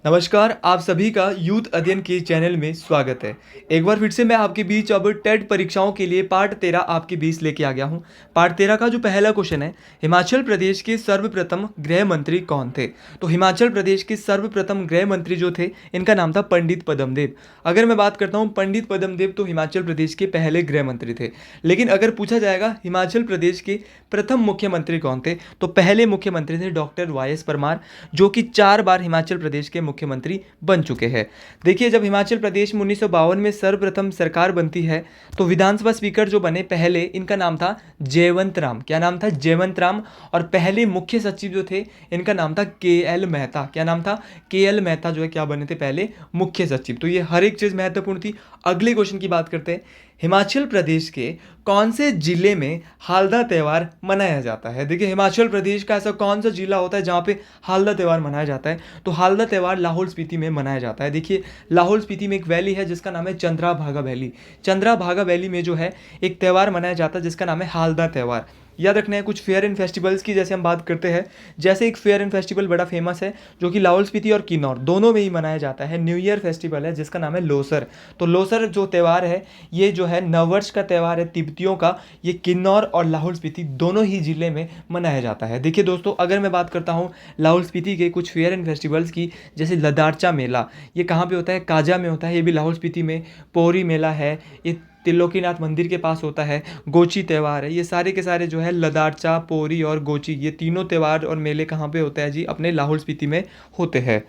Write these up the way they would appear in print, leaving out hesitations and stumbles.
नमस्कार, आप सभी का यूथ अध्ययन के चैनल में स्वागत है। एक बार फिर से मैं आपके बीच अब टेट परीक्षाओं के लिए पार्ट 13 आपके बीच लेके आ गया हूँ। पार्ट 13 का जो पहला क्वेश्चन है, हिमाचल प्रदेश के सर्वप्रथम गृह मंत्री कौन थे? तो हिमाचल प्रदेश के सर्वप्रथम गृह मंत्री जो थे, इनका नाम था पंडित पद्मदेव। अगर मैं बात करता हूँ पंडित पद्मदेव, तो हिमाचल प्रदेश के पहले गृह मंत्री थे। लेकिन अगर पूछा जाएगा हिमाचल प्रदेश के प्रथम मुख्यमंत्री कौन थे, तो पहले मुख्यमंत्री थे डॉक्टर वाई एस परमार, जो कि 4 बार हिमाचल प्रदेश के मुख्यमंत्री बन चुके हैं। देखिए, जब हिमाचल प्रदेश में 1952 में सर्वप्रथम सरकार बनती है, तो विधानसभा स्पीकर जो बने पहले, इनका नाम था जयवंत राम। क्या नाम था? जयवंत राम। और पहले मुख्य सचिव जो थे, इनका नाम था के एल मेहता। क्या नाम था? के एल मेहता जो है क्या बने थे पहले मुख्य सचिव। तो ये हर एक चीज़ महत्वपूर्ण थी। अगले क्वेश्चन की बात करते हैं। हिमाचल प्रदेश के कौन से जिले में हालदा त्यौहार मनाया जाता है? देखिए, हिमाचल प्रदेश का ऐसा कौन सा जिला होता है जहाँ पे हालदा त्यौहार मनाया जाता है? तो हालदा त्यौहार लाहौल स्पीति में मनाया जाता है। देखिए, लाहौल स्पीति में एक वैली है जिसका नाम है चंद्राभागा वैली। चंद्राभागा वैली में जो है एक त्यौहार मनाया जाता है जिसका नाम है हालदा त्यौहार। याद रखना है कुछ फेयर एंड फेस्टिवल्स की, जैसे हम बात करते हैं, जैसे एक फेयर एंड फेस्टिवल बड़ा फेमस है जो कि लाहौल स्पीति और किन्नौर दोनों में ही मनाया जाता है। न्यू ईयर फेस्टिवल है जिसका नाम है लोसर। तो लोसर जो त्यौहार है, ये जो है नववर्ष का त्यौहार है तिब्बतियों का। ये किन्नौर और लाहौल स्पीति दोनों ही जिले में मनाया जाता है। देखिए दोस्तों, अगर मैं बात करता हूँ लाहौल स्पीति के कुछ फेयर एंड फेस्टिवल्स की, जैसे लदारचा मेला, ये कहाँ पे होता है? काजा में होता है, ये भी लाहौल स्पीति में। पोरी मेला है, ये त्रिलोकीनाथ मंदिर के पास होता है। गोची त्यौहार है, ये सारे के सारे जो है लदारचा, पोरी और गोची, ये तीनों त्यौहार और मेले कहाँ पे होते हैं जी? अपने लाहौल स्पीति में होते हैं।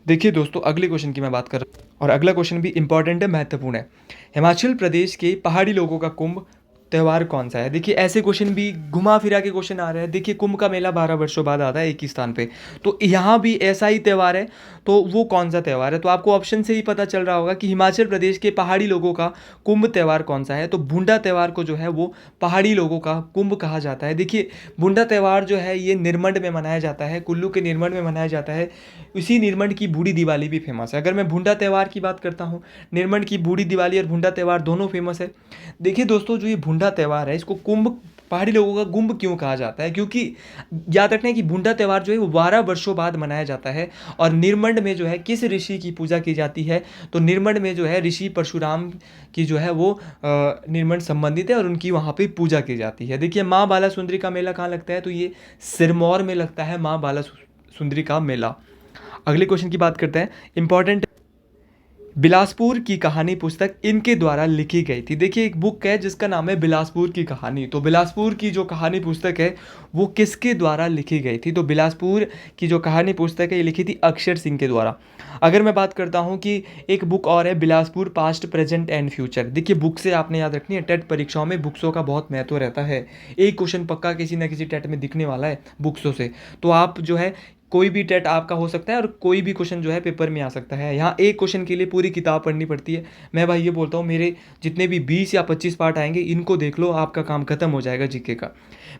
देखिए दोस्तों, अगले क्वेश्चन की मैं बात कर रहा हूँ और अगला क्वेश्चन भी इंपॉर्टेंट है, महत्वपूर्ण है। हिमाचल प्रदेश के पहाड़ी लोगों का कुंभ त्यौहार कौन सा है? देखिए, ऐसे क्वेश्चन भी घुमा फिरा के क्वेश्चन आ रहे हैं। देखिए, कुंभ का मेला 12 वर्षों बाद आता है एक ही स्थान पे, तो यहाँ भी ऐसा ही त्यौहार है। तो वो कौन सा त्यौहार है? तो आपको ऑप्शन से ही पता चल रहा होगा कि हिमाचल प्रदेश के पहाड़ी लोगों का कुंभ त्यौहार कौन सा है। तो भुंडा त्यौहार को जो है वो पहाड़ी लोगों का कुंभ कहा जाता है। देखिए, भुंडा त्यौहार जो है ये निरमंड में मनाया जाता है, कुल्लू के निरमंड में मनाया जाता है। इसी निरमंड की बूढ़ी दिवाली भी फेमस है। अगर मैं भुंडा त्यौहार की बात करता हूँ, निरमंड की बूढ़ी दिवाली और भुंडा त्यौहार दोनों फेमस है। देखिए दोस्तों, जो ये भुंडा त्यौहार है, इसको कुंभ, पहाड़ी लोगों का कुंभ क्यों कहा जाता है? क्योंकि याद रखना है कि भुंडा त्यौहार जो है वो 12 वर्षों बाद मनाया जाता है। और निरमंड में जो है किस ऋषि की पूजा की जाती है? तो निरमंड में जो है ऋषि परशुराम की जो है वो निरमंड संबंधित है और उनकी वहाँ पे पूजा की जाती है। देखिए, माँ बाला सुंदरी का मेला कहाँ लगता है? तो ये सिरमौर में लगता है माँ बाला सुंदरी का मेला। अगले क्वेश्चन की बात करते हैं, इंपॉर्टेंट। बिलासपुर की कहानी पुस्तक इनके द्वारा लिखी गई थी। देखिए, एक बुक है जिसका नाम है बिलासपुर की कहानी। तो बिलासपुर की जो कहानी पुस्तक है वो किसके द्वारा लिखी गई थी? तो बिलासपुर की जो कहानी पुस्तक है ये लिखी थी अक्षर सिंह के द्वारा। अगर मैं बात करता हूँ कि एक बुक और है, Bilaspur past present and future. देखिए, बुक से आपने याद रखनी है, टेट परीक्षाओं में बुक्सों का बहुत महत्व रहता है। एक क्वेश्चन पक्का किसी ना किसी टेट में दिखने वाला है बुक्सों से। तो आप जो है कोई भी टेट आपका हो सकता है और कोई भी क्वेश्चन जो है पेपर में आ सकता है। यहाँ एक क्वेश्चन के लिए पूरी किताब पढ़नी पड़ती है। मैं भाई ये बोलता हूँ, मेरे जितने भी 20 या 25 पार्ट आएंगे, इनको देख लो, आपका काम खत्म हो जाएगा जीके का।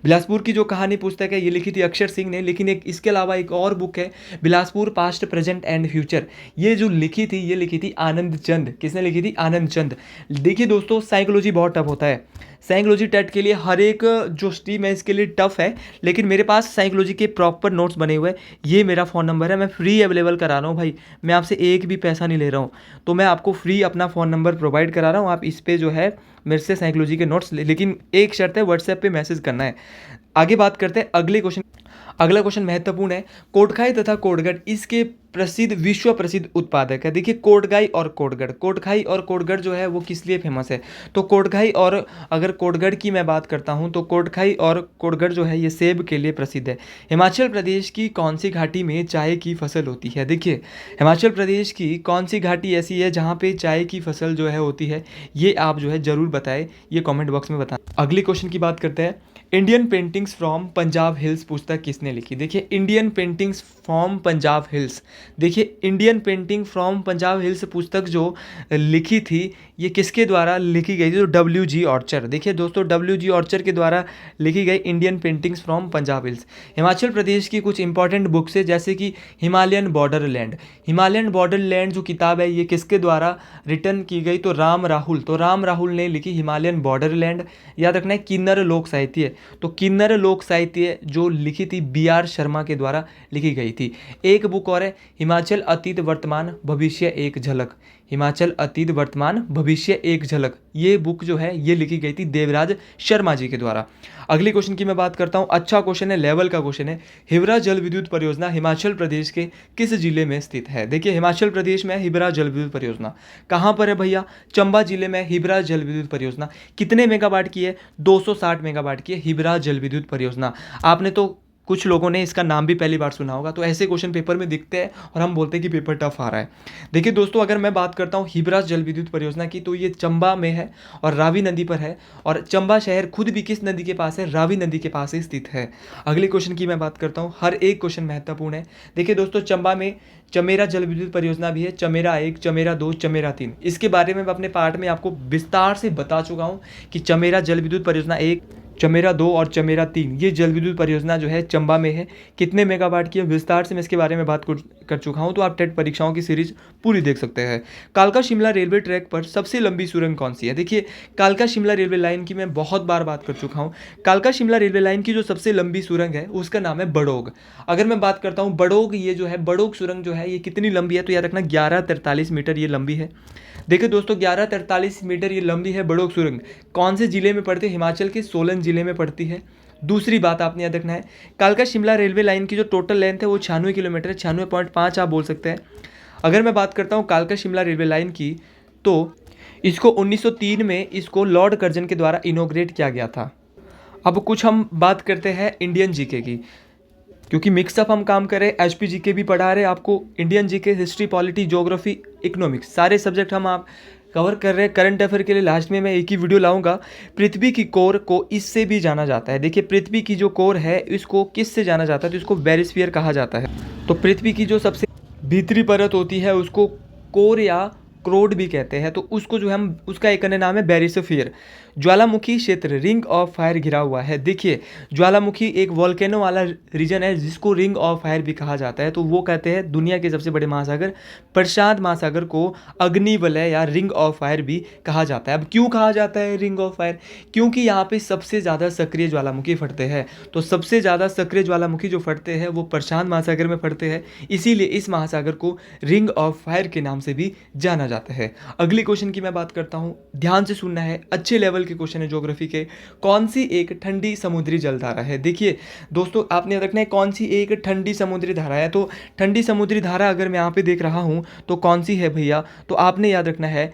बिलासपुर की जो कहानी पुस्तक है ये लिखी थी अक्षर सिंह ने। लेकिन एक इसके अलावा एक और बुक है, Bilaspur past present and future. ये जो लिखी थी, ये लिखी थी आनंद चंद। किसने लिखी थी? आनंद चंद। देखिए दोस्तों, साइकोलॉजी बहुत टफ होता है। साइकोलॉजी टेट के लिए हर एक जो स्ट्रीम है इसके लिए टफ है, लेकिन मेरे पास साइकोलॉजी के प्रॉपर नोट्स बने हुए हैं। ये मेरा फ़ोन नंबर है, मैं फ्री अवेलेबल करा रहा हूँ भाई। मैं आपसे एक भी पैसा नहीं ले रहा हूँ, तो मैं आपको फ्री अपना फ़ोन नंबर प्रोवाइड करा रहा हूँ। आप इस पर जो है मेरे से साइकोलॉजी के नोट्स लेकिन एक शर्त है, व्हाट्सएप पे मैसेज करना है। आगे बात करते हैं अगले क्वेश्चन। अगला क्वेश्चन महत्वपूर्ण है। कोटखाई तथा कोटगढ़ इसके प्रसिद्ध, विश्व प्रसिद्ध उत्पादक है। देखिए, कोटगाई और कोटगढ़, कोटखाई और कोटगढ़ जो है वो किस लिए फेमस है? तो कोटखाई और अगर कोटगढ़ की मैं बात करता हूँ तो कोटखाई और कोटगढ़ जो है ये सेब के लिए प्रसिद्ध है। हिमाचल प्रदेश की कौन सी घाटी में चाय की फसल होती है? देखिए, हिमाचल प्रदेश की कौन सी घाटी ऐसी है जहाँ पे चाय की फसल जो है होती है? ये आप जो है ज़रूर बताएं, ये कॉमेंट बॉक्स में बताएं। अगले क्वेश्चन की बात करते हैं। Indian paintings from Punjab hills पुस्तक किसने लिखी? देखिए, Indian paintings from Punjab hills. देखिए, Indian painting from Punjab hills पुस्तक जो लिखी थी ये किसके द्वारा लिखी गई थी? तो डब्ल्यू जी ऑर्चर। देखिए दोस्तों, डब्ल्यू जी ऑर्चर के द्वारा लिखी गई Indian paintings from Punjab hills. Himachal Pradesh की कुछ इंपॉर्टेंट बुक्स है, जैसे कि हिमालयन बॉर्डरलैंड। हिमालयन बॉर्डरलैंड जो किताब है, ये किसके द्वारा रिटर्न की गई? तो राम राहुल। तो राम राहुल ने लिखी हिमालयन बॉर्डरलैंड। याद रखना है किन्नर लोक साहित्य। तो किन्नर लोक साहित्य जो लिखी थी बी आर शर्मा के द्वारा लिखी गई थी। एक बुक और है, हिमाचल अतीत वर्तमान भविष्य एक झलक। हिमाचल अतीत वर्तमान भविष्य एक झलक, ये बुक जो है ये लिखी गई थी देवराज शर्मा जी के द्वारा। अगले क्वेश्चन की मैं बात करता हूँ, अच्छा क्वेश्चन है, लेवल का क्वेश्चन है। हिवरा जल विद्युत परियोजना हिमाचल प्रदेश के किस जिले में स्थित है? देखिए हिमाचल प्रदेश में हिवरा जल विद्युत परियोजना कहाँ पर है भैया? चंबा जिले में हिवरा जल विद्युत परियोजना। कितने मेगावाट की है? 260 मेगावाट की है हिवरा जल विद्युत परियोजना। आपने तो कुछ लोगों ने इसका नाम भी पहली बार सुना होगा। तो ऐसे क्वेश्चन पेपर में दिखते हैं और हम बोलते हैं कि पेपर टफ आ रहा है। देखिए दोस्तों, अगर मैं बात करता हूँ हिवरा जल विद्युत परियोजना की, तो ये चंबा में है और रावी नदी पर है। और चंबा शहर खुद भी किस नदी के पास है? रावी नदी के पास ही स्थित है। अगले क्वेश्चन की मैं बात करता हूँ, हर एक क्वेश्चन महत्वपूर्ण है। देखिए दोस्तों, चंबा में चमेरा जल विद्युत परियोजना भी है, चमेरा 1, चमेरा 2, चमेरा 3। इसके बारे में मैं अपने पार्ट में आपको विस्तार से बता चुका हूँ कि चमेरा जल विद्युत परियोजना 1, चमेरा 2 और चमेरा 3 ये जल विद्युत परियोजना जो है चंबा में है। कितने मेगावाट की है? विस्तार से मैं इसके बारे में बात कर चुका हूँ। तो आप टेट परीक्षाओं की सीरीज पूरी देख सकते हैं। कालका शिमला रेलवे ट्रैक पर सबसे लंबी सुरंग कौन सी है? देखिए कालका शिमला रेलवे लाइन की मैं बहुत बार बात कर चुका हूँ। कालका शिमला रेलवे लाइन की जो सबसे लंबी सुरंग है उसका नाम है बड़ोग। अगर मैं बात करता हूँ बड़ोग, ये जो है बड़ोग सुरंग जो है ये कितनी लंबी है? तो याद रखना 1143 मीटर ये लंबी है। देखिए दोस्तों, 1143 मीटर ये लंबी है बड़ोग सुरंग। कौन से जिले में पड़ती है? हिमाचल के सोलन जिले में पड़ती है। दूसरी बात आपने याद रखना है, कालका शिमला रेलवे लाइन की जो टोटल लेंथ है वो 96 किलोमीटर है, 96.5 आप बोल सकते हैं। अगर मैं बात करता हूँ कालका शिमला रेलवे लाइन की, तो इसको 1903 में इसको लॉर्ड कर्जन के द्वारा इनोग्रेट किया गया था। अब कुछ हम बात करते हैं इंडियन जीके की, क्योंकि मिक्सअप हम काम करें, एचपी जीके भी पढ़ा रहे आपको, Indian GK, history, polity, geography, economics, सारे सब्जेक्ट हम आप कवर कर रहे हैं। करंट अफेयर के लिए लास्ट में मैं एक ही वीडियो लाऊंगा। पृथ्वी की कोर को इससे भी जाना जाता है। देखिए पृथ्वी की जो कोर है इसको किस से जाना जाता है? तो इसको बैरिस्फीयर कहा जाता है। तो पृथ्वी की जो सबसे भीतरी परत होती है उसको कोर या क्रोड भी कहते हैं। तो उसको जो हम उसका एक अन्य नाम है बैरिस्फीयर। ज्वालामुखी क्षेत्र रिंग ऑफ फायर घिरा हुआ है। देखिए ज्वालामुखी एक वोल्केनो वाला रीजन है जिसको रिंग ऑफ फायर भी कहा जाता है। तो वो कहते हैं दुनिया के सबसे बड़े महासागर प्रशांत महासागर को अग्निवलय या रिंग ऑफ फायर भी कहा जाता है। अब क्यों कहा जाता है रिंग ऑफ फायर? क्योंकि यहाँ पे सबसे ज़्यादा सक्रिय ज्वालामुखी फटते हैं। तो सबसे ज़्यादा सक्रिय ज्वालामुखी जो फटते हैं वो प्रशांत महासागर में फटते हैं, इसीलिए इस महासागर को रिंग ऑफ फायर के नाम से भी जाना जाता है। अगली क्वेश्चन की मैं बात करता हूँ, ध्यान से सुनना है, अच्छे लेवल के क्वेश्चन है ज्योग्राफी के। कौन सी एक ठंडी समुद्री जलधारा है? देखिए दोस्तों, आपने याद रखना है कौन सी एक ठंडी समुद्री धारा है। तो ठंडी समुद्री धारा अगर मैं यहाँ पे देख रहा हूँ तो कौन सी है भैया? तो आपने याद रखना है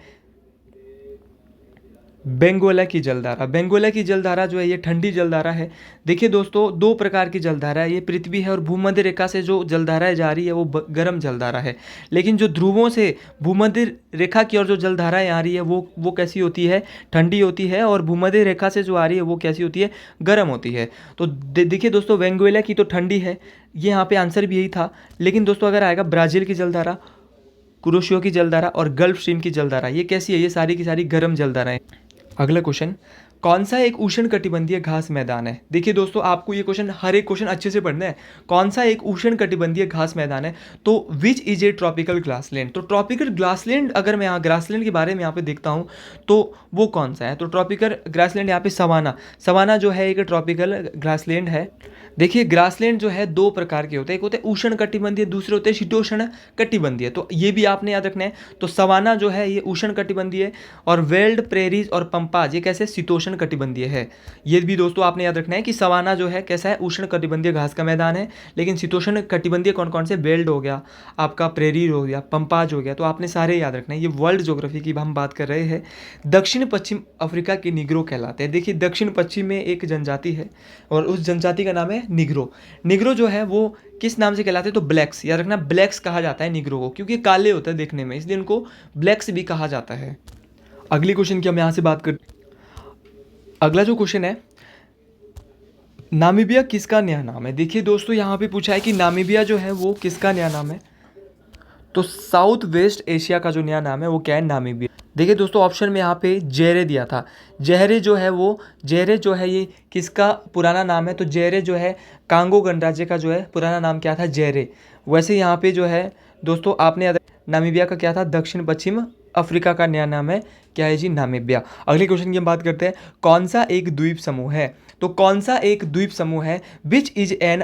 बेंगोला की जलधारा। बेंगोला की जलधारा जो है ये ठंडी जलधारा है। देखिए दोस्तों, दो प्रकार की जलधारा है, ये पृथ्वी है और भूमध्य रेखा से जो जलधाराएं जा रही है वो गर्म जलधारा है। लेकिन जो ध्रुवों से भूमध्य रेखा की ओर जो जलधाराएं आ रही है वो कैसी होती है? ठंडी होती है। और भूमध्य रेखा से जो आ रही है वो कैसी होती है? गर्म होती है। तो देखिए दोस्तों, वेंगुएला की तो ठंडी है, ये यहाँ पे आंसर भी यही था। लेकिन दोस्तों अगर आएगा ब्राज़ील की जलधारा, कुरोशियो की जलधारा और गल्फ स्ट्रीम की जलधारा, ये कैसी है? ये सारी की सारी गर्म जलधाराएं। अगला क्वेश्चन, कौन सा एक उष्ण कटिबंधीय घास मैदान है? देखिए दोस्तों, आपको ये क्वेश्चन हर एक क्वेश्चन अच्छे से पढ़ना है। कौन सा एक उष्ण कटिबंधीय घास मैदान है? तो which is a tropical grassland. तो ट्रॉपिकल ग्रासलैंड, अगर मैं यहाँ ग्रासलैंड के बारे में यहाँ पे देखता हूँ तो वो कौन सा है? तो ट्रॉपिकल ग्रासलैंड यहाँ पे सवाना जो है एक ट्रॉपिकल ग्रासलैंड है। देखिए ग्रासलैंड जो है दो प्रकार के होते हैं, एक होते हैं उष्ण कटिबंधीय, दूसरे होते हैं शीतोष्ण कटिबंधीय। तो ये भी आपने याद रखना है। तो सवाना जो है ये उष्ण कटिबंधीय और वेल्ड, प्रेरीज और पंपाज ये कैसे? शीतोष्ण कटिबंधीय है। ये भी दोस्तों आपने याद रखना है कि सवाना जो है कैसा है? उष्ण कटिबंधीय घास का मैदान है। लेकिन शीतोष्ण कटिबंधीय कौन कौन से? वेल्ड हो गया, आपका प्रेरी हो गया, पंपाज हो गया। तो आपने सारे याद रखना है। ये वर्ल्ड ज्योग्राफी की हम बात कर रहे हैं। दक्षिण पश्चिम अफ्रीका के निग्रो कहलाते हैं। देखिए दक्षिण पश्चिम में एक जनजाति है और उस जनजाति का नाम है निग्रो। निग्रो जो है वो किस नाम से कहलाते हैं? तो ब्लैक्स। याद रखना, ब्लैक्स कहा जाता है निग्रो को, क्योंकि काले होते हैं देखने में, इसलिए उनको ब्लैक्स भी कहा जाता है। अगले क्वेश्चन की हम यहाँ से बात कर, अगला जो क्वेश्चन है, नामीबिया किसका नया नाम है? देखिए दोस्तों, यहाँ पे पूछा है कि नामीबिया जो है वो किसका नया नाम है। तो साउथ वेस्ट एशिया का जो नया नाम है वो क्या है, नामीबिया। देखिए दोस्तों ऑप्शन में यहाँ पे जेरे दिया था। जेरे जो है ये किसका पुराना नाम है, तो जेरे जो है कांगो गणराज्य का जो है पुराना नाम क्या था, जेरे। वैसे यहाँ पे जो है दोस्तों आपने नामीबिया का क्या था, दक्षिण पश्चिम अफ्रीका का नया नाम है क्या है जी, नामीबिया। अगले क्वेश्चन की हम बात करते हैं, कौन सा एक द्वीप समूह है, तो कौन सा एक द्वीप समूह है, विच इज एन,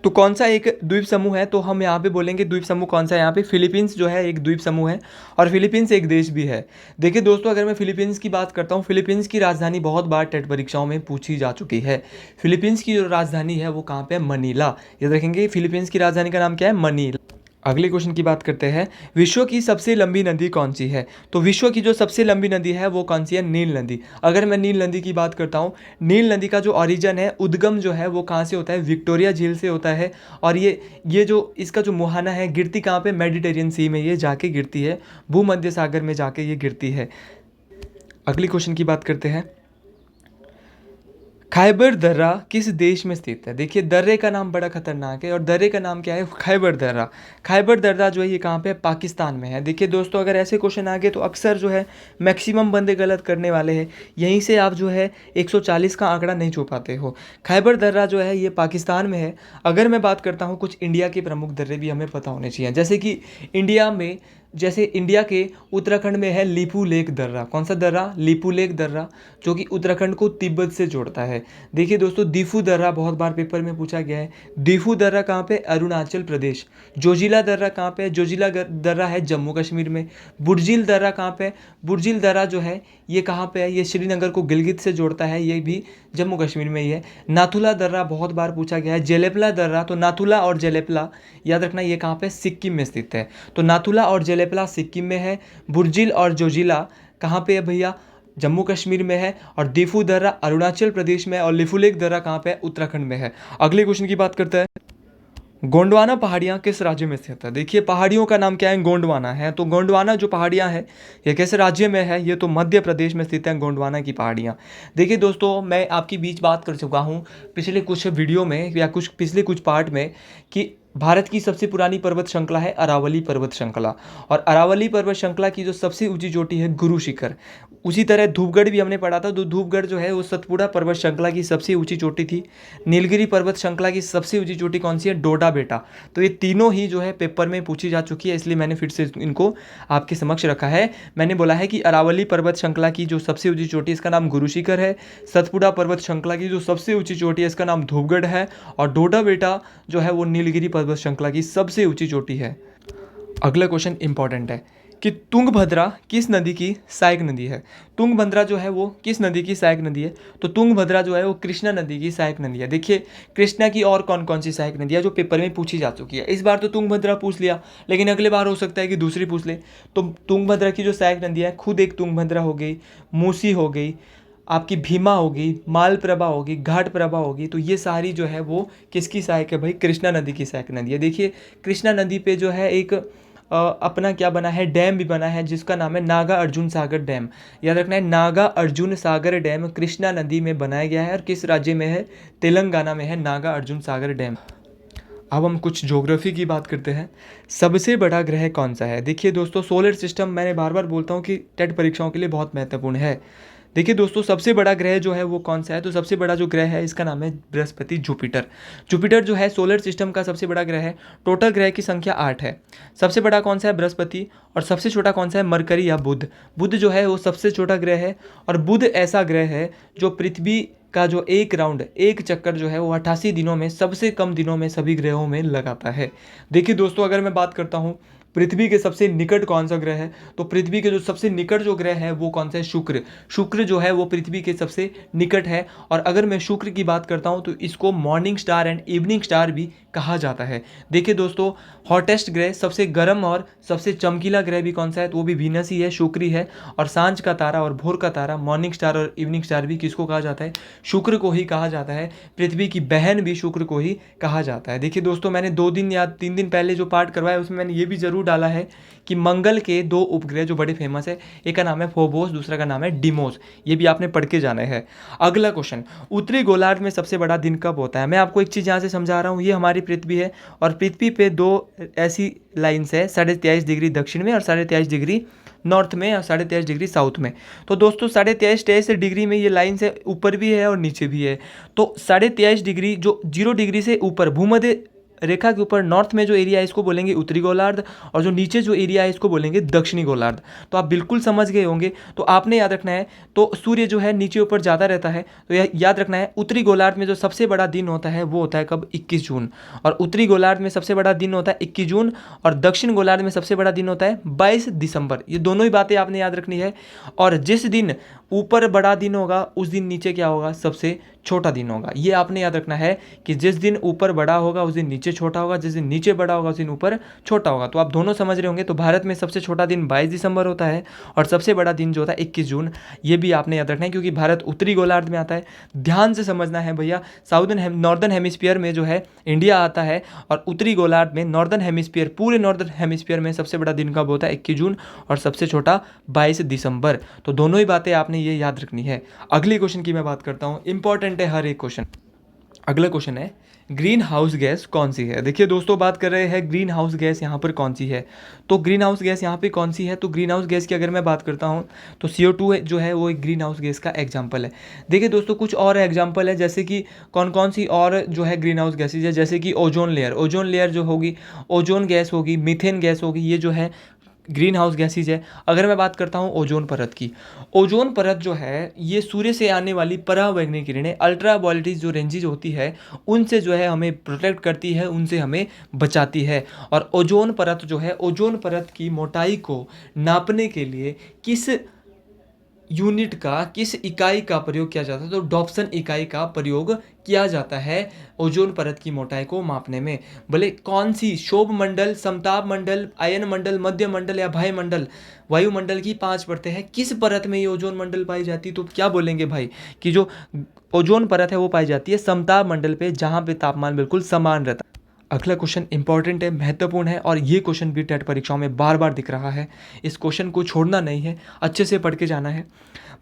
तो कौन सा एक द्वीप समूह है, तो हम यहाँ पे बोलेंगे द्वीप समूह कौन सा है, यहाँ पे फिलीपींस जो है एक द्वीप समूह है और फिलीपींस एक देश भी है। देखिए दोस्तों अगर मैं फिलीपींस की बात करता हूँ, फिलीपींस की राजधानी बहुत बार टेट परीक्षाओं में पूछी जा चुकी है। फिलीपींस की जो राजधानी है वो कहाँ पे है, मनीला। याद रखेंगे फिलीपींस की राजधानी का नाम क्या है, मनीला। अगले क्वेश्चन की बात करते हैं, विश्व की सबसे लंबी नदी कौन सी है, तो विश्व की जो सबसे लंबी नदी है वो कौन सी है, नील नदी। अगर मैं नील नदी की बात करता हूँ, नील नदी का जो ओरिजिन है, उद्गम जो है वो कहाँ से होता है, विक्टोरिया झील से होता है। और ये जो इसका जो मुहाना है, गिरती कहाँ पे, मेडिटेरियन सी में ये जाके गिरती है, भूमध्य सागर में जाके ये गिरती है। अगले क्वेश्चन की बात करते हैं, खैबर दर्रा किस देश में स्थित है। देखिए दर्रे का नाम बड़ा खतरनाक है और दर्रे का नाम क्या है, खैबर दर्रा। खैबर दर्रा जो है ये कहाँ पे है, पाकिस्तान में है। देखिए दोस्तों अगर ऐसे क्वेश्चन आ गए तो अक्सर जो है मैक्सिमम बंदे गलत करने वाले हैं, यहीं से आप जो है 140 का आंकड़ा नहीं छू पाते हो। खैबर दर्रा जो है ये पाकिस्तान में है। अगर मैं बात करता हूँ, कुछ इंडिया के प्रमुख दर्रे भी हमें पता होने चाहिए, जैसे इंडिया के उत्तराखंड में है लीपू लेक दर्रा। कौन सा दर्रा, लीपू लेक दर्रा, जो कि उत्तराखंड को तिब्बत से जोड़ता है। देखिए दोस्तों दीफू दर्रा बहुत बार पेपर में पूछा गया है। दीफू दर्रा कहाँ पे, अरुणाचल प्रदेश। जोजिला दर्रा कहाँ पे, जोजिला दर्रा है जम्मू कश्मीर में। बुर्जिल दर्रा कहाँ पे, बुर्जिल दर्रा जो है ये कहाँ पे है, ये श्रीनगर को गिलगित से जोड़ता है, ये भी जम्मू कश्मीर में ही है। नाथुला दर्रा बहुत बार पूछा गया है। जेलेपला दर्रा, तो नाथुला और जेलेपला याद रखना ये कहाँ पे, सिक्किम में स्थित है। तो नाथुला और जेलेपला सिक्किम में है। बुर्जिल और जोजिला कहाँ पे है भैया, जम्मू कश्मीर में है। और दीफू दर्रा अरुणाचल प्रदेश में है। और लिफुलेक दर्रा कहाँ पे है, उत्तराखंड में है। अगले क्वेश्चन की बात करते हैं, गोंडवाना पहाड़ियाँ किस राज्य में स्थित है। देखिए पहाड़ियों का नाम क्या है, गोंडवाना है। तो गोंडवाना जो पहाड़ियाँ हैं ये किस राज्य में है, ये तो मध्य प्रदेश में स्थित है गोंडवाना की पहाड़ियाँ। देखिए दोस्तों मैं आपके बीच बात कर चुका हूँ पिछले कुछ वीडियो में या पिछले कुछ पार्ट में कि भारत की सबसे पुरानी पर्वत श्रृंखला है अरावली पर्वत श्रृंखला। और अरावली पर्वत श्रृंखला की जो सबसे ऊंची चोटी है गुरु शिखर। उसी तरह धूपगढ़ भी हमने पढ़ा था, तो धूपगढ़ जो है वो सतपुड़ा पर्वत श्रृंखला की सबसे ऊंची चोटी थी। नीलगिरी पर्वत श्रृंखला की सबसे ऊंची चोटी कौन सी है, डोडा बेटा। तो ये तीनों ही जो है पेपर में पूछी जा चुकी है, इसलिए मैंने फिर से इनको आपके समक्ष रखा है। मैंने बोला है कि अरावली पर्वत श्रृंखला की जो सबसे ऊंची चोटी इसका नाम गुरु शिखर है। सतपुड़ा पर्वत श्रृंखला की जो सबसे ऊंची चोटी है इसका नाम धूपगढ़ है। और डोडा बेटा जो है वो नीलगिरी पर्वत श्रृंखला की सबसे ऊंची चोटी है। अगला क्वेश्चन इंपॉर्टेंट है कि तुंगभद्रा किस नदी की सहायक नदी है। तुंगभद्रा जो है वो किस नदी की सहायक नदी है, तो तुंगभद्रा जो है वो कृष्णा नदी की सहायक नदी है। देखिए कृष्णा की और कौन कौन सी सहायक नदी है जो पेपर में पूछी जा चुकी है। इस बार तो तुंगभद्रा पूछ लिया, लेकिन अगले बार हो सकता है कि दूसरी पूछ ले। तो तुंगभद्रा की जो सहायक नदी है, खुद एक तुंगभद्रा हो गई, मूसी हो गई, आपकी भीमा होगी, मालप्रभा होगी, घाटप्रभा होगी। तो ये सारी जो है वो किसकी सहायक है भाई, कृष्णा नदी की सहायक नदी है। देखिए कृष्णा नदी पे जो है एक अपना क्या बना है, डैम भी बना है जिसका नाम है नागा अर्जुन सागर डैम। याद रखना है नागा अर्जुन सागर डैम कृष्णा नदी में बनाया गया है और किस राज्य में है, तेलंगाना में है नागा अर्जुन सागर डैम। अब हम कुछ ज्योग्राफी की बात करते हैं। सबसे बड़ा ग्रह कौन सा है। देखिए दोस्तों सोलर सिस्टम मैंने बार बार बोलता हूँ कि टेट परीक्षाओं के लिए बहुत महत्वपूर्ण है। देखिए दोस्तों सबसे बड़ा ग्रह जो है वो कौन सा है, तो सबसे बड़ा जो ग्रह है इसका नाम है बृहस्पति, जुपिटर। जुपिटर जो है सोलर सिस्टम का सबसे बड़ा ग्रह है। टोटल ग्रह की संख्या 8 है। सबसे बड़ा कौन सा है, बृहस्पति। और सबसे छोटा कौन सा है, मरकरी या बुध। बुध जो है वो सबसे छोटा ग्रह है। और बुध ऐसा ग्रह है जो पृथ्वी का जो एक राउंड, एक चक्कर जो है वो 88 दिनों में सबसे कम दिनों में सभी ग्रहों में लगाता है। देखिए दोस्तों अगर मैं बात करता हूँ पृथ्वी के सबसे निकट कौन सा ग्रह है, तो पृथ्वी के जो सबसे निकट जो ग्रह है वो कौन सा है, शुक्र। शुक्र जो है वो पृथ्वी के सबसे निकट है। और अगर मैं शुक्र की बात करता हूँ तो इसको morning star and evening star भी कहा जाता है। देखिए दोस्तों हॉटेस्ट ग्रह, सबसे गर्म और सबसे चमकीला ग्रह भी कौन सा है, तो वो भी वीनस ही है, शुक्र ही है। और सांझ का तारा और भोर का तारा, मॉर्निंग स्टार और इवनिंग स्टार भी किसको कहा जाता है, शुक्र को ही कहा जाता है। पृथ्वी की बहन भी शुक्र को ही कहा जाता है। देखिए दोस्तों मैंने 2 दिन या 3 दिन पहले जो पाठ करवाया उसमें मैंने ये भी जरूर जरूर डाला है कि मंगल के दो उपग्रह जो बड़े फेमस है, एक का नाम है फोबोस, दूसरा का नाम है डिमोस। ये भी आपने पढ़ के जाना है। अगला क्वेश्चन, उत्तरी गोलार्ध में सबसे बड़ा दिन कब होता है? मैं आपको एक चीज़ यहाँ से समझा रहा हूँ, ये हमारी पृथ्वी है और पृथ्वी पे दो ऐसी लाइन्स है, 23.5 डिग्री दक्षिण में और 23.5 डिग्री नॉर्थ में और 23.5 डिग्री साउथ में। तो दोस्तों 23.5 डिग्री में ये लाइन से ऊपर भी है और नीचे भी है। तो 23.5 डिग्री जो 0 डिग्री से ऊपर भूमध्य रेखा के ऊपर नॉर्थ में जो एरिया है इसको बोलेंगे उत्तरी गोलार्ध, और जो नीचे जो एरिया है इसको बोलेंगे दक्षिणी गोलार्ध। तो आप बिल्कुल समझ गए होंगे। तो आपने याद रखना है, तो सूर्य जो है नीचे ऊपर ज़्यादा रहता है, तो यह याद रखना है उत्तरी गोलार्ध में जो सबसे बड़ा दिन होता है वो होता है कब? 21 जून। और उत्तरी गोलार्ध में सबसे बड़ा दिन होता है 21 जून और दक्षिण गोलार्ध में सबसे बड़ा दिन होता है 22 दिसंबर। ये दोनों ही बातें आपने याद रखनी है। और जिस दिन ऊपर बड़ा दिन होगा उस दिन नीचे क्या होगा? सबसे छोटा दिन होगा। ये आपने याद रखना है कि जिस दिन ऊपर बड़ा होगा उस दिन नीचे छोटा होगा, जिस दिन नीचे बड़ा होगा उस दिन ऊपर छोटा होगा। तो आप दोनों समझ रहे होंगे। तो भारत में सबसे छोटा दिन 22 दिसंबर होता है और सबसे बड़ा दिन जो होता है 21 जून। ये भी आपने याद रखना है क्योंकि भारत उत्तरी गोलार्ध में आता है। ध्यान से समझना है भैया, नॉर्दर्न हेमिस्फीयर में जो है इंडिया आता है और उत्तरी गोलार्ध में नॉर्दर्न हेमिस्फीयर, पूरे नॉर्दर्न हेमिस्फीयर में सबसे बड़ा दिन कब होता है? 21 जून और सबसे छोटा 22 दिसंबर। तो दोनों ही बातें आपने ये याद रखनी है। अगले क्वेश्चन की मैं बात करता हूँ, इंपॉर्टेंट है हर एक क्वेश्चन। अगला क्वेश्चन है, ग्रीन हाउस गैस कौन सी है? देखिए दोस्तों, बात कर रहे हैं ग्रीन हाउस गैस यहाँ पर कौन सी है। तो ग्रीन हाउस गैस यहाँ पे कौन सी है? तो ग्रीन हाउस गैस की अगर मैं बात करता हूँ तो CO2 जो है वो एक ग्रीन हाउस गैस का एग्जाम्पल है। देखिए दोस्तों, कुछ और एग्जाम्पल है, जैसे कि कौन कौन सी और जो है ग्रीन हाउस गैसेज है, जैसे कि ओजोन लेयर जो होगी, ओजोन गैस होगी, मीथेन गैस होगी, ये जो है ग्रीन हाउस गैसेज है। अगर मैं बात करता हूँ ओजोन परत की, ओजोन परत जो है ये सूर्य से आने वाली पराबैंगनी किरणें, अल्ट्रावायलेट जो रेंजेज होती है उनसे जो है हमें प्रोटेक्ट करती है, उनसे हमें बचाती है। और ओजोन परत जो है, ओजोन परत की मोटाई को नापने के लिए किस यूनिट का, किस इकाई का प्रयोग किया जाता है? तो डॉप्सन इकाई का प्रयोग किया जाता है ओजोन परत की मोटाई को मापने में। भले कौन सी, शोभ मंडल, समताप मंडल, आयन मंडल, मध्य मंडल या वायुमंडल, वायुमंडल की 5 परतें हैं, किस परत में ये ओजोन मंडल पाई जाती है? तो क्या बोलेंगे भाई कि जो ओजोन परत है वो पाई जाती है समताप मंडल पे, जहाँ पे तापमान बिल्कुल समान रहता है। अगला क्वेश्चन इंपॉर्टेंट है, महत्वपूर्ण है और ये क्वेश्चन भी टेट परीक्षाओं में बार बार दिख रहा है। इस क्वेश्चन को छोड़ना नहीं है, अच्छे से पढ़ के जाना है।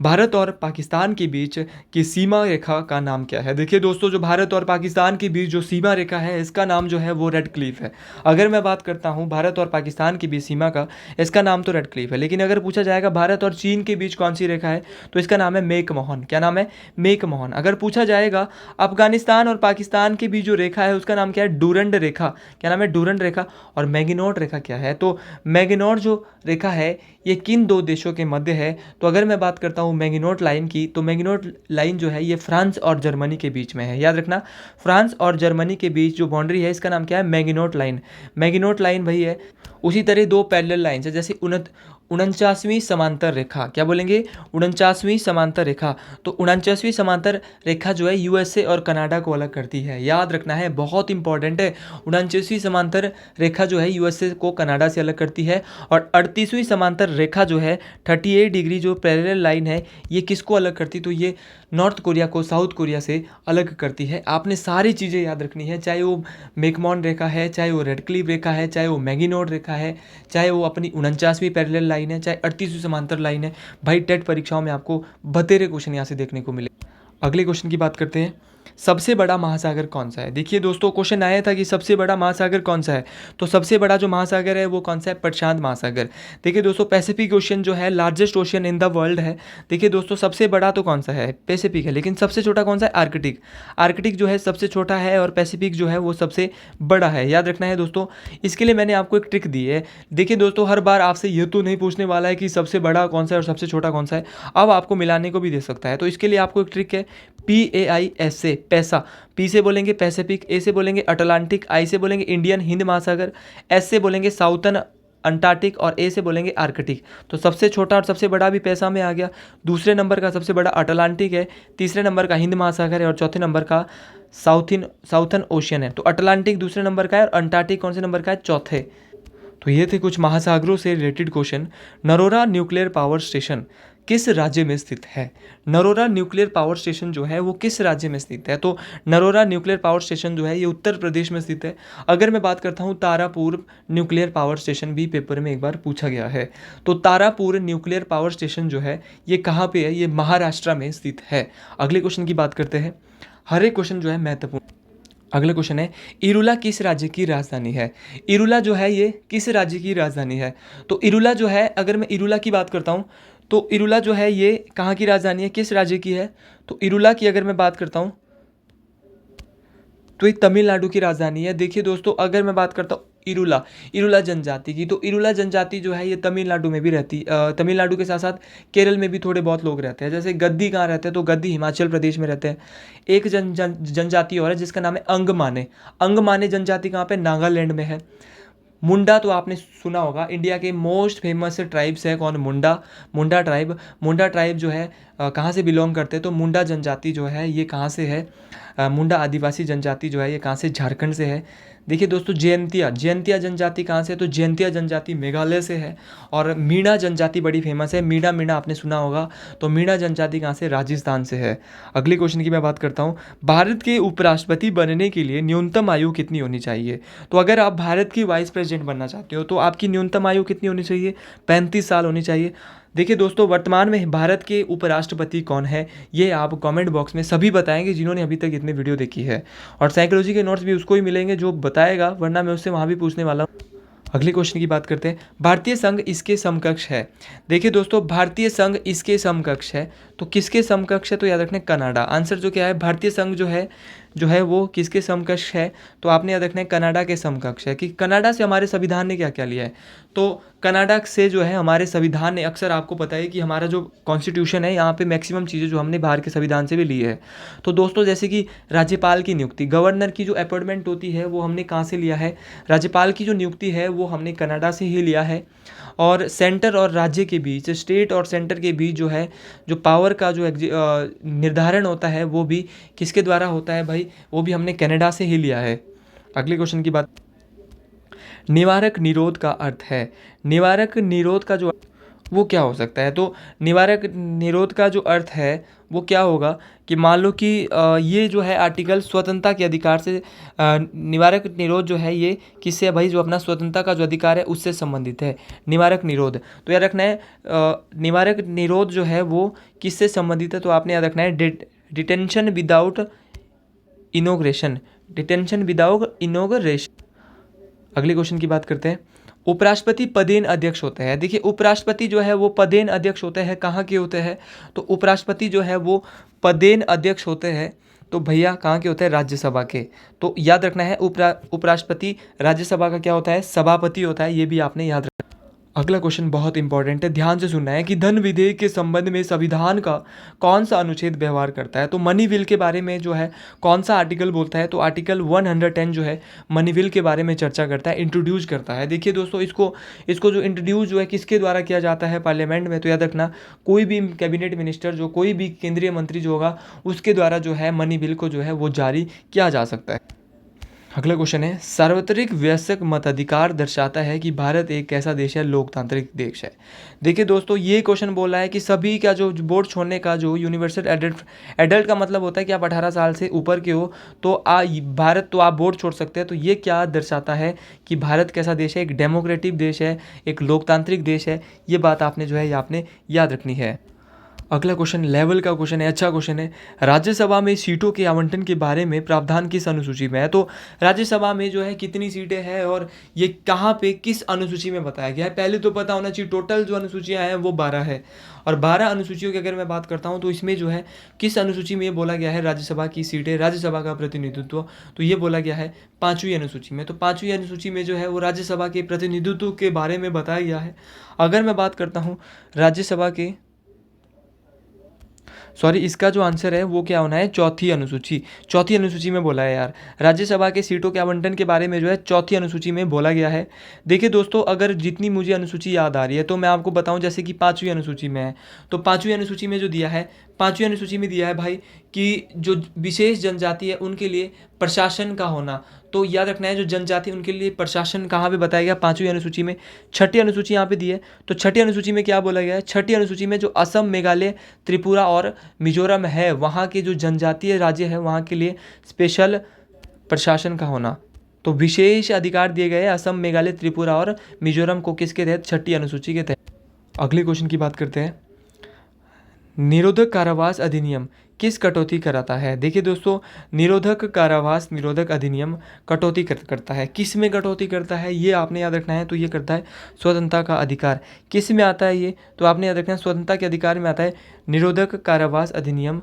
भारत और पाकिस्तान के बीच की सीमा रेखा का नाम क्या है? देखिए दोस्तों, जो भारत और पाकिस्तान के बीच जो सीमा रेखा है इसका नाम जो है वो रेड क्लिफ है। अगर मैं बात करता हूँ भारत और पाकिस्तान के बीच सीमा का, इसका नाम तो रेड क्लिफ है। लेकिन अगर पूछा जाएगा भारत और चीन के बीच कौन सी रेखा है, तो इसका नाम है मेकमोहन। क्या नाम है? मेकमोहन। अगर पूछा जाएगा अफगानिस्तान और पाकिस्तान के बीच जो रेखा है उसका नाम क्या है? डूरंड रेखा। क्या नाम है? डूरंड रेखा। और मैगिनोट रेखा क्या है? तो मैगिनोट जो रेखा है ये किन दो देशों के मध्य है? तो अगर मैं बात करता हूँ मैगिनोट लाइन की, तो मैगिनोट लाइन जो है ये फ्रांस और जर्मनी के बीच में है। याद रखना, फ्रांस और जर्मनी के बीच जो बाउंड्री है इसका नाम क्या है? मैगिनोट लाइन। मैगिनोट लाइन वही है। उसी तरह दो पैरेलल लाइन है, जैसे 49वीं समांतर रेखा। क्या बोलेंगे? 49वीं समांतर रेखा। तो 49वीं समांतर रेखा जो है USA और कनाडा को अलग करती है। याद रखना है, बहुत इंपॉर्टेंट है। 49वीं समांतर रेखा जो है USA को कनाडा से अलग करती है। और 38वीं समांतर रेखा जो है 38 डिग्री जो पैरेलल लाइन है ये किसको अलग करती? तो ये नॉर्थ कोरिया को साउथ कोरिया से अलग करती है। आपने सारी चीज़ें याद रखनी है, चाहे वो मेकमोहन रेखा है, चाहे वो रेड क्लिफ रेखा है, चाहे वो मैगिनोट रेखा है, चाहे वो अपनी 49वीं पैरेलल लाइन है, चाहे 38वीं समांतर लाइन है। भाई टेट परीक्षाओं में आपको बतेरे क्वेश्चन यहाँ से देखने को मिले। अगले क्वेश्चन की बात करते हैं, सबसे बड़ा महासागर कौन सा है? देखिए दोस्तों, क्वेश्चन आया था कि सबसे बड़ा महासागर कौन सा है, तो सबसे बड़ा जो महासागर है वो कौन सा है? प्रशांत महासागर। देखिए दोस्तों, पैसिफिक ओशियन जो है largest ocean in the world है। देखिए दोस्तों, सबसे बड़ा तो कौन सा है? पैसिफिक है। लेकिन सबसे छोटा कौन सा है? आर्कटिक। आर्कटिक जो है सबसे छोटा है और पैसिफिक जो है वो सबसे बड़ा है। याद रखना है दोस्तों। इसके लिए मैंने आपको एक ट्रिक दी है। देखिए दोस्तों, हर बार आपसे ये तो नहीं पूछने वाला है कि सबसे बड़ा कौन सा है और सबसे छोटा कौन सा है, अब आपको मिलाने को भी दे सकता है। तो इसके लिए आपको एक ट्रिक है, PAIS से, पैसा। P से बोलेंगे पैसिफिक, A से बोलेंगे अटलांटिक, I से बोलेंगे इंडियन हिंद महासागर, S से बोलेंगे साउथर्न अंटार्कटिक और A से बोलेंगे आर्कटिक। तो सबसे छोटा और सबसे बड़ा भी पैसा में आ गया। दूसरे नंबर का सबसे बड़ा अटलांटिक है, तीसरे नंबर का हिंद महासागर है और चौथे नंबर का साउथर्न ओशियन है। तो अटलांटिक दूसरे नंबर का है और अंटार्कटिक कौन से नंबर का है? चौथे। तो ये थे कुछ महासागरों से related question. Narora nuclear power station किस राज्य में स्थित है? नरोरा न्यूक्लियर पावर स्टेशन जो है वो किस राज्य में स्थित है? तो नरोरा न्यूक्लियर पावर स्टेशन जो है ये उत्तर प्रदेश में स्थित है। अगर मैं बात करता हूँ तारापुर न्यूक्लियर पावर स्टेशन भी पेपर में एक बार पूछा गया है। तो तारापुर न्यूक्लियर पावर स्टेशन जो है ये कहाँ पे है? ये महाराष्ट्र में स्थित है। अगले क्वेश्चन की बात करते हैं। हर एक क्वेश्चन जो है महत्वपूर्ण। अगला क्वेश्चन है, इरुला किस राज्य की राजधानी है? इरुला जो है ये किस राज्य की राजधानी है? तो इरुला जो है, अगर मैं इरुला की बात करता हूँ तो इरुला जो है ये कहाँ की राजधानी है, किस राज्य की है? तो इरुला की अगर मैं बात करता हूँ तो ये तमिलनाडु की राजधानी है। देखिए दोस्तों, अगर मैं बात करता हूँ इरुला इरुला जनजाति की, तो इरुला जनजाति जो है ये तमिलनाडु में भी रहती, तमिलनाडु के साथ साथ केरल में भी थोड़े बहुत लोग रहते हैं। जैसे गद्दी कहाँ रहते हैं? तो गद्दी हिमाचल प्रदेश में रहते हैं। एक जनजाति और है जिसका नाम है अंगमाने। अंगमाने जनजाति कहाँ पे? नागालैंड में है। मुंडा तो आपने सुना होगा, इंडिया के मोस्ट फेमस ट्राइब्स है कौन? मुंडा। मुंडा ट्राइब। मुंडा ट्राइब जो है कहाँ से बिलोंग करते हैं? तो मुंडा जनजाति जो है ये कहाँ से है? मुंडा आदिवासी जनजाति जो है ये कहाँ से? झारखंड से है। देखिए दोस्तों, जयंतिया जयंतिया जनजाति कहाँ से है? तो जयंतिया जनजाति मेघालय से है। और मीणा जनजाति बड़ी फेमस है, मीणा मीणा आपने सुना होगा। तो मीणा जनजाति कहाँ से? राजस्थान से है। अगले क्वेश्चन की मैं बात करता हूँ, भारत के उपराष्ट्रपति बनने के लिए न्यूनतम आयु कितनी होनी चाहिए? तो अगर आप भारत की वाइस प्रेसिडेंट बनना चाहते हो तो आपकी न्यूनतम आयु कितनी होनी चाहिए? 35 साल होनी चाहिए। देखिए दोस्तों, वर्तमान में भारत के उपराष्ट्रपति कौन है ये आप कमेंट बॉक्स में सभी बताएंगे जिन्होंने अभी तक इतने वीडियो देखी है। और साइकोलॉजी के नोट्स भी उसको ही मिलेंगे जो बताएगा, वरना मैं उससे वहाँ भी पूछने वाला हूँ। अगले क्वेश्चन की बात करते हैं, भारतीय संघ इसके समकक्ष है। देखिए दोस्तों, भारतीय संघ इसके समकक्ष है। तो किसके समकक्ष है? तो याद रखना है कनाडा। आंसर जो क्या है, भारतीय संघ जो है वो किसके समकक्ष है? तो आपने याद रखना है कनाडा के समकक्ष है। कि कनाडा से हमारे संविधान ने क्या क्या लिया है? तो कनाडा से जो है हमारे संविधान ने, अक्सर आपको पता है कि हमारा जो कॉन्स्टिट्यूशन है यहाँ पे मैक्सिमम चीज़ें जो हमने बाहर के संविधान से भी ली है। तो दोस्तों, जैसे कि राज्यपाल की नियुक्ति, गवर्नर की जो अपॉइंटमेंट होती है वो हमने कहाँ से लिया है? राज्यपाल की जो नियुक्ति है वो हमने कनाडा से ही लिया है। और सेंटर और राज्य के बीच, स्टेट और सेंटर के बीच जो है, जो पावर का जो निर्धारण होता है वो भी किसके द्वारा होता है भाई? वो भी हमने कनाडा से ही लिया है। अगले क्वेश्चन की बात, निवारक निरोध का अर्थ है। निवारक निरोध का जो वो क्या हो सकता है? तो निवारक निरोध का जो अर्थ है वो क्या होगा कि मान लो कि ये जो है आर्टिकल स्वतंत्रता के अधिकार से, निवारक निरोध जो है ये किससे है भाई? जो अपना स्वतंत्रता का जो अधिकार है उससे संबंधित है निवारक निरोध। तो याद रखना है निवारक निरोध जो है वो किससे संबंधित है? तो आपने याद रखना है detention without inauguration. Detention without inauguration. अगले क्वेश्चन की बात करते हैं, उपराष्ट्रपति पदेन अध्यक्ष होते हैं। देखिए, उपराष्ट्रपति जो है वो पदेन अध्यक्ष होते हैं, कहाँ के होते हैं? तो उपराष्ट्रपति जो है वो पदेन अध्यक्ष होते हैं तो भैया कहाँ के होते हैं? राज्यसभा के। तो याद रखना है उपराष्ट्रपति राज्यसभा का क्या होता है? सभापति होता है। ये भी आपने याद रखना। अगला क्वेश्चन बहुत इंपॉर्टेंट है, ध्यान से सुनना है कि धन विधेयक के संबंध में संविधान का कौन सा अनुच्छेद व्यवहार करता है? तो मनी बिल के बारे में जो है कौन सा आर्टिकल बोलता है? तो आर्टिकल 110 जो है मनी बिल के बारे में चर्चा करता है, इंट्रोड्यूस करता है। देखिए दोस्तों, इसको जो इंट्रोड्यूस जो है किसके द्वारा किया जाता है पार्लियामेंट में? तो याद रखना, कोई भी कैबिनेट मिनिस्टर, जो कोई भी केंद्रीय मंत्री जो होगा उसके द्वारा जो है मनी बिल को जो है वो जारी किया जा सकता है। अगला क्वेश्चन है, सार्वत्रिक वयस्क मताधिकार दर्शाता है कि भारत एक कैसा देश है? लोकतांत्रिक देश है। देखिए दोस्तों, ये क्वेश्चन बोल रहा है कि सभी का जो वोट छोड़ने का जो यूनिवर्सल एडल्ट का मतलब होता है कि आप 18 साल से ऊपर के हो तो भारत तो आप वोट छोड़ सकते हैं। तो ये क्या दर्शाता है कि भारत कैसा देश है? एक डेमोक्रेटिक देश है, एक लोकतांत्रिक देश है। ये बात आपने जो है ये आपने याद रखनी है। अगला क्वेश्चन लेवल का क्वेश्चन है, अच्छा क्वेश्चन है, राज्यसभा में सीटों के आवंटन के बारे में प्रावधान किस अनुसूची में है? तो राज्यसभा में जो है कितनी सीटें हैं और ये कहाँ पे किस अनुसूची में बताया गया है? पहले तो पता होना चाहिए, टोटल जो अनुसूचियाँ हैं वो 12 है। और 12 अनुसूचियों की अगर मैं बात करता हूँ तो इसमें जो है किस अनुसूची में ये बोला गया है राज्यसभा की सीटें, राज्यसभा का प्रतिनिधित्व, तो ये बोला गया है 5वीं अनुसूची में। तो 5वीं अनुसूची में जो है वो राज्यसभा के प्रतिनिधित्व के बारे में बताया गया है। अगर मैं बात करता हूँ राज्यसभा के, सॉरी, इसका जो आंसर है वो क्या होना है? चौथी अनुसूची। चौथी अनुसूची में बोला है यार, राज्यसभा के सीटों के आवंटन के बारे में जो है चौथी अनुसूची में बोला गया है। देखिए दोस्तों, अगर जितनी मुझे अनुसूची याद आ रही है तो मैं आपको बताऊं, जैसे कि 5वीं अनुसूची में है तो 5वीं अनुसूची में जो दिया है 5वीं अनुसूची में दिया है भाई कि जो विशेष जनजाति है उनके लिए प्रशासन का होना। तो याद रखना है जो जनजाति उनके लिए प्रशासन कहाँ पे बताया गया, 5वीं अनुसूची में। छठी अनुसूची यहाँ पे दी है, तो छठी अनुसूची में क्या बोला गया है, छठी अनुसूची में जो असम, मेघालय, त्रिपुरा और मिजोरम है, वहाँ के जो जनजातीय राज्य है वहाँ के लिए स्पेशल प्रशासन का होना। तो विशेष अधिकार दिए गए असम, मेघालय, त्रिपुरा और मिजोरम को, किसके तहत, छठी अनुसूची के तहत। अगले क्वेश्चन की बात करते हैं। निरोधक कारावास अधिनियम किस कटौती कराता है। देखिए दोस्तों, निरोधक कारावास निरोधक अधिनियम कटौती करता है। किस में कटौती करता है ये आपने याद रखना है। तो ये करता है स्वतंत्रता का अधिकार। किस में आता है ये, तो आपने याद रखना है स्वतंत्रता के अधिकार में आता है निरोधक कारावास अधिनियम।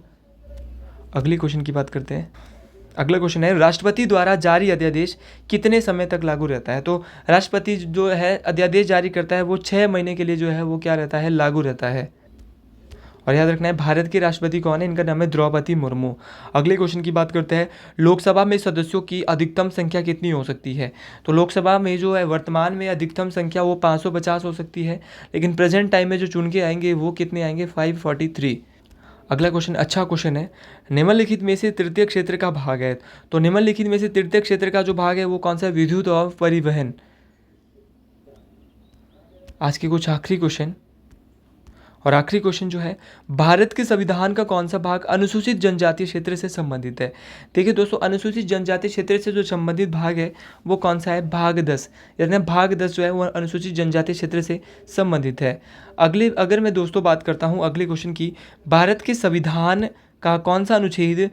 अगले क्वेश्चन की बात करते हैं। अगला क्वेश्चन है, राष्ट्रपति द्वारा जारी अध्यादेश कितने समय तक लागू रहता है। तो राष्ट्रपति जो है अध्यादेश जारी करता है वो 6 महीने के लिए जो है वो क्या रहता है, लागू रहता है। और याद रखना है भारत के राष्ट्रपति कौन है, इनका नाम है द्रौपदी मुर्मू। अगले क्वेश्चन की बात करते हैं, लोकसभा में सदस्यों की अधिकतम संख्या कितनी हो सकती है। तो लोकसभा में जो है वर्तमान में अधिकतम संख्या वो 550 हो सकती है, लेकिन प्रेजेंट टाइम में जो चुन के आएंगे वो कितने आएंगे, 543। अगला क्वेश्चन अच्छा क्वेश्चन है, निम्नलिखित में से तृतीय क्षेत्र का भाग है। तो निम्नलिखित में से तृतीय क्षेत्र का जो भाग है वो कौन सा है, विद्युत और परिवहन। आज के कुछ आखिरी क्वेश्चन, और आखिरी क्वेश्चन जो है, भारत के संविधान का कौन सा भाग अनुसूचित जनजातीय क्षेत्र से संबंधित है। देखिए दोस्तों, अनुसूचित जनजातीय क्षेत्र से जो संबंधित भाग है वो कौन सा है, भाग 10। यानी भाग 10 जो है वो अनुसूचित जनजातीय क्षेत्र से संबंधित है। अगर मैं दोस्तों बात करता हूँ अगले क्वेश्चन की, भारत के संविधान का कौन सा अनुच्छेद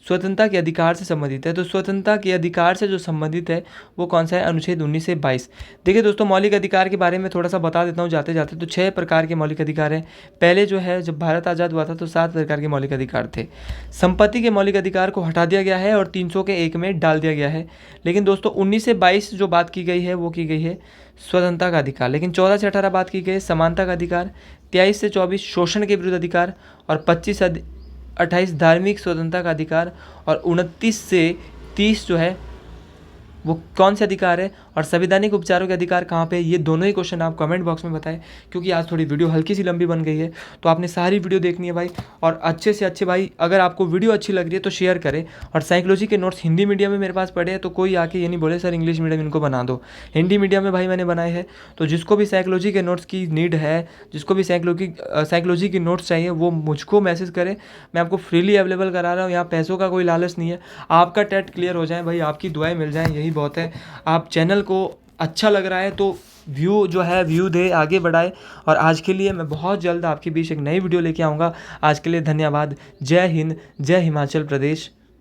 स्वतंत्रता के अधिकार से संबंधित है। तो स्वतंत्रता के अधिकार से जो संबंधित है वो कौन सा है, अनुच्छेद 19 से 22। देखिए दोस्तों, मौलिक अधिकार के बारे में थोड़ा सा बता देता हूँ जाते जाते। तो 6 प्रकार के मौलिक अधिकार हैं। पहले जो है जब भारत आज़ाद हुआ था तो 7 प्रकार के मौलिक अधिकार थे। संपत्ति के मौलिक अधिकार को हटा दिया गया है और 300 के 1 में डाल दिया गया है। लेकिन दोस्तों 19 से 22 जो बात की गई है वो की गई है स्वतंत्रता का अधिकार। लेकिन 14 से 18 बात की गई है समानता का अधिकार, 23 से 24 शोषण के विरुद्ध अधिकार, और 25 से 28 धार्मिक स्वतंत्रता का अधिकार, और 29 से 30 जो है वो कौन से अधिकार है, और संवैधानिक उपचारों के अधिकार कहाँ पे है। ये दोनों ही क्वेश्चन आप कमेंट बॉक्स में बताएं, क्योंकि आज थोड़ी वीडियो हल्की सी लंबी बन गई है, तो आपने सारी वीडियो देखनी है भाई। और अच्छे से अच्छे भाई, अगर आपको वीडियो अच्छी लग रही है तो शेयर करें। और साइकोलॉजी के नोट्स हिंदी मीडियम में मेरे पास पड़े हैं, तो कोई आके ये नहीं बोले सर इंग्लिश मीडियम इनको बना दो। हिंदी मीडियम में भाई मैंने बनाए हैं। तो जिसको भी साइकोलॉजी के नोट्स की नीड है, जिसको भी साइकोलॉजी की नोट्स चाहिए, वो मुझको मैसेज करें। मैं आपको फ्रीली अवेलेबल करा रहा हूँ। यहाँ पैसों का कोई लालच नहीं है। आपका टेट क्लियर हो जाए भाई, आपकी दुआएं मिल जाएं, यही बहुत है। आप चैनल को अच्छा लग रहा है तो व्यू दे, आगे बढ़ाए। और आज के लिए मैं बहुत जल्द आपके बीच एक नई वीडियो लेके आऊँगा। आज के लिए धन्यवाद। जय हिंद, जय हिमाचल प्रदेश।